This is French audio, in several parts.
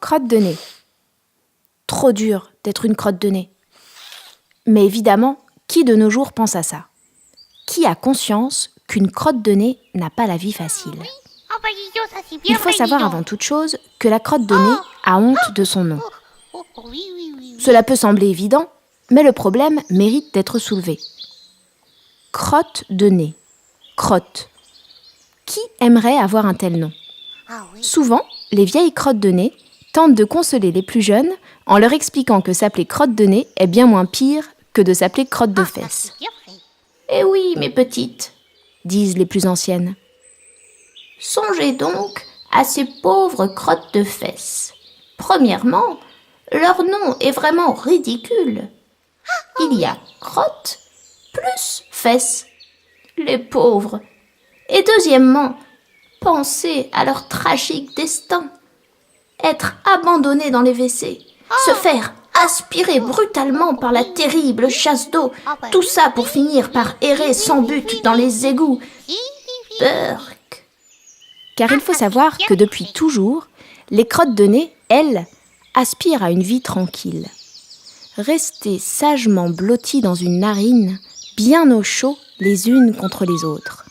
Crotte de nez. Trop dur d'être une crotte de nez. Mais évidemment, qui de nos jours pense à ça ? Qui a conscience qu'une crotte de nez n'a pas la vie facile ? Il faut savoir avant toute chose que la crotte de nez a honte de son nom. Cela peut sembler évident, mais le problème mérite d'être soulevé. Crotte de nez. Crotte. Qui aimerait avoir un tel nom ? Souvent, les vieilles crottes de nez tentent de consoler les plus jeunes en leur expliquant que s'appeler crotte de nez est bien moins pire que de s'appeler crotte de fesses. « Eh oui, mes petites, » disent les plus anciennes. « Songez donc à ces pauvres crottes de fesses. Premièrement, leur nom est vraiment ridicule. Il y a crotte plus fesses. Les pauvres. Et deuxièmement, pensez à leur tragique destin. Être abandonnés dans les WC, se faire aspirer brutalement par la terrible chasse d'eau, tout ça pour finir par errer sans but dans les égouts. Burk. Car il faut savoir que depuis toujours, les crottes de nez, elles, aspirent à une vie tranquille. Rester sagement blotties dans une narine, bien au chaud les unes contre les autres.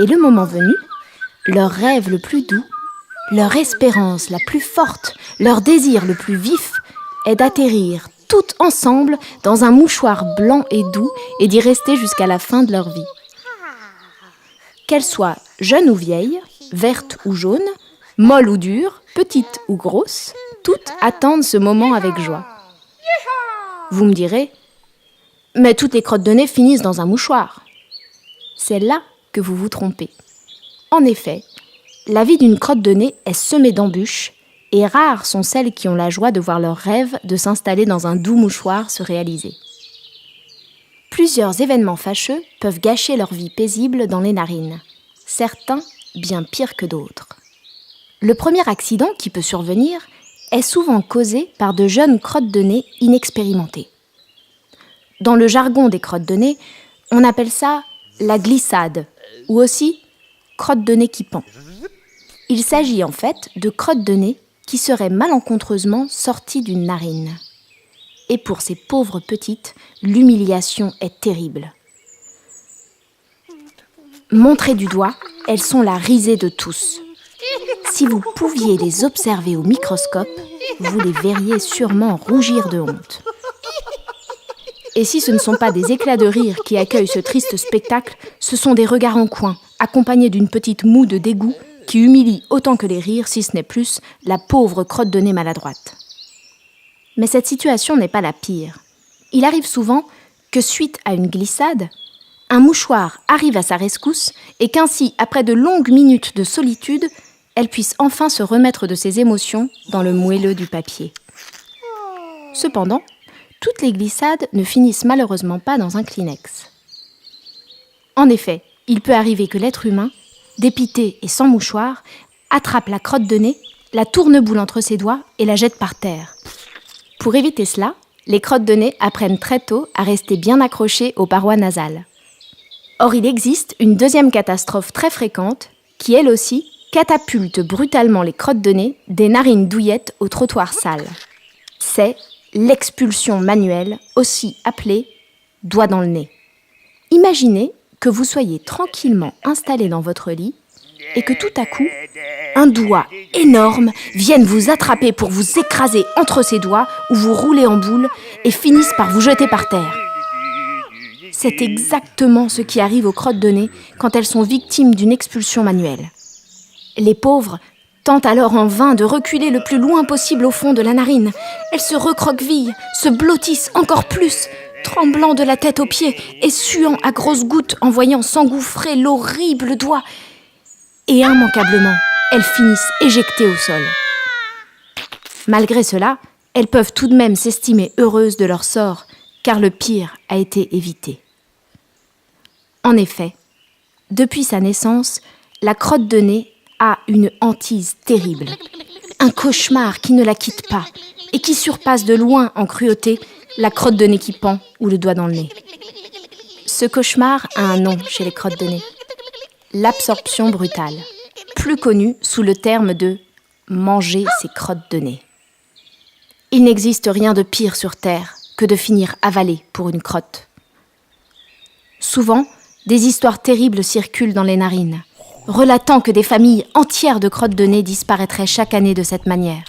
Et le moment venu, leur rêve le plus doux, leur espérance la plus forte, leur désir le plus vif est d'atterrir toutes ensemble dans un mouchoir blanc et doux et d'y rester jusqu'à la fin de leur vie. Qu'elles soient jeunes ou vieilles, vertes ou jaunes, molles ou dures, petites ou grosses, toutes attendent ce moment avec joie. Vous me direz, mais toutes les crottes de nez finissent dans un mouchoir. C'est là que vous vous trompez. En effet, la vie d'une crotte de nez est semée d'embûches et rares sont celles qui ont la joie de voir leur rêve de s'installer dans un doux mouchoir se réaliser. Plusieurs événements fâcheux peuvent gâcher leur vie paisible dans les narines, certains bien pires que d'autres. Le premier accident qui peut survenir est souvent causé par de jeunes crottes de nez inexpérimentées. Dans le jargon des crottes de nez, on appelle ça la glissade, ou aussi crotte de nez qui pend. Il s'agit en fait de crottes de nez qui seraient malencontreusement sorties d'une narine. Et pour ces pauvres petites, l'humiliation est terrible. Montrées du doigt, elles sont la risée de tous. Si vous pouviez les observer au microscope, vous les verriez sûrement rougir de honte. Et si ce ne sont pas des éclats de rire qui accueillent ce triste spectacle, ce sont des regards en coin, accompagnés d'une petite moue de dégoût qui humilie autant que les rires, si ce n'est plus, la pauvre crotte de nez maladroite. Mais cette situation n'est pas la pire. Il arrive souvent que, suite à une glissade, un mouchoir arrive à sa rescousse et qu'ainsi, après de longues minutes de solitude, elle puisse enfin se remettre de ses émotions dans le moelleux du papier. Cependant, toutes les glissades ne finissent malheureusement pas dans un Kleenex. En effet, il peut arriver que l'être humain, dépité et sans mouchoir, attrape la crotte de nez, la tourneboule entre ses doigts et la jette par terre. Pour éviter cela, les crottes de nez apprennent très tôt à rester bien accrochées aux parois nasales. Or, il existe une deuxième catastrophe très fréquente qui, elle aussi, catapulte brutalement les crottes de nez des narines douillettes au trottoir sale. C'est l'expulsion manuelle, aussi appelée doigt dans le nez. Imaginez que vous soyez tranquillement installé dans votre lit et que tout à coup, un doigt énorme vienne vous attraper pour vous écraser entre ses doigts ou vous rouler en boule et finisse par vous jeter par terre. C'est exactement ce qui arrive aux crottes de nez quand elles sont victimes d'une expulsion manuelle. Les pauvres tentent alors en vain de reculer le plus loin possible au fond de la narine. Elles se recroquevillent, se blottissent encore plus, tremblant de la tête aux pieds et suant à grosses gouttes en voyant s'engouffrer l'horrible doigt. Et immanquablement, elles finissent éjectées au sol. Malgré cela, elles peuvent tout de même s'estimer heureuses de leur sort, car le pire a été évité. En effet, depuis sa naissance, la crotte de nez a une hantise terrible, un cauchemar qui ne la quitte pas et qui surpasse de loin en cruauté la crotte de nez qui pend ou le doigt dans le nez. Ce cauchemar a un nom chez les crottes de nez. L'absorption brutale, plus connue sous le terme de « manger ses crottes de nez ». Il n'existe rien de pire sur Terre que de finir avalé pour une crotte. Souvent, des histoires terribles circulent dans les narines, relatant que des familles entières de crottes de nez disparaîtraient chaque année de cette manière.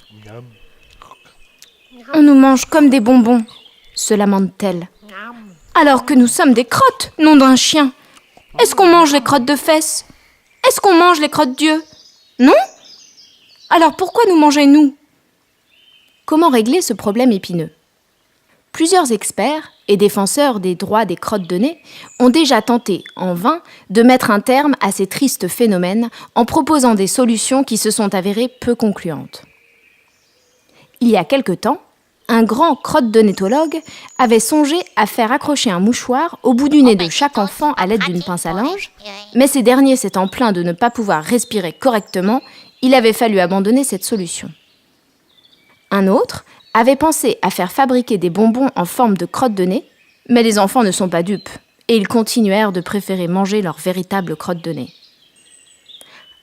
« On nous mange comme des bonbons », se lamente-t-elle. « Alors que nous sommes des crottes, nom d'un chien. Est-ce qu'on mange les crottes de fesses? Est-ce qu'on mange les crottes d'yeux? Non? Alors pourquoi nous manger nous ?» Comment régler ce problème épineux? Plusieurs experts et défenseurs des droits des crottes de nez ont déjà tenté, en vain, de mettre un terme à ces tristes phénomènes en proposant des solutions qui se sont avérées peu concluantes. Il y a quelque temps, un grand crotte-de-nétologue avait songé à faire accrocher un mouchoir au bout du nez de chaque enfant à l'aide d'une pince à linge, mais ces derniers s'étant plaints de ne pas pouvoir respirer correctement, il avait fallu abandonner cette solution. Un autre avait pensé à faire fabriquer des bonbons en forme de crotte de nez, mais les enfants ne sont pas dupes, et ils continuèrent de préférer manger leur véritable crotte de nez.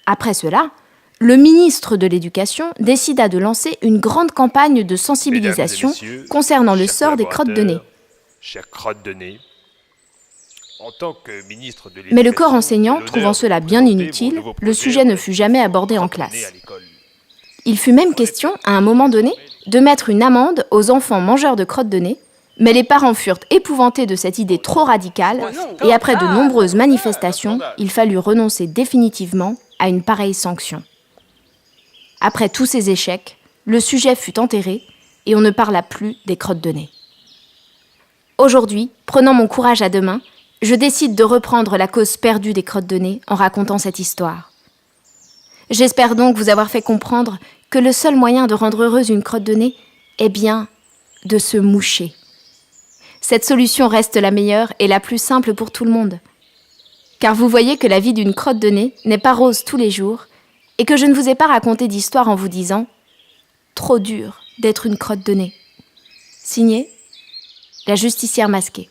Après cela, le ministre de l'Éducation décida de lancer une grande campagne de sensibilisation concernant le sort des crottes de nez. Chères crottes de nez, en tant que ministre de l'Éducation, mais le corps enseignant, trouvant cela bien inutile, le sujet ne fut jamais abordé en classe. Il fut même question, à un moment donné, de mettre une amende aux enfants mangeurs de crottes de nez, mais les parents furent épouvantés de cette idée trop radicale et après de nombreuses manifestations, il fallut renoncer définitivement à une pareille sanction. Après tous ces échecs, le sujet fut enterré et on ne parla plus des crottes de nez. Aujourd'hui, prenant mon courage à deux mains, je décide de reprendre la cause perdue des crottes de nez en racontant cette histoire. J'espère donc vous avoir fait comprendre que le seul moyen de rendre heureuse une crotte de nez est bien de se moucher. Cette solution reste la meilleure et la plus simple pour tout le monde. Car vous voyez que la vie d'une crotte de nez n'est pas rose tous les jours et que je ne vous ai pas raconté d'histoire en vous disant « Trop dur d'être une crotte de nez ». Signé, la justicière masquée.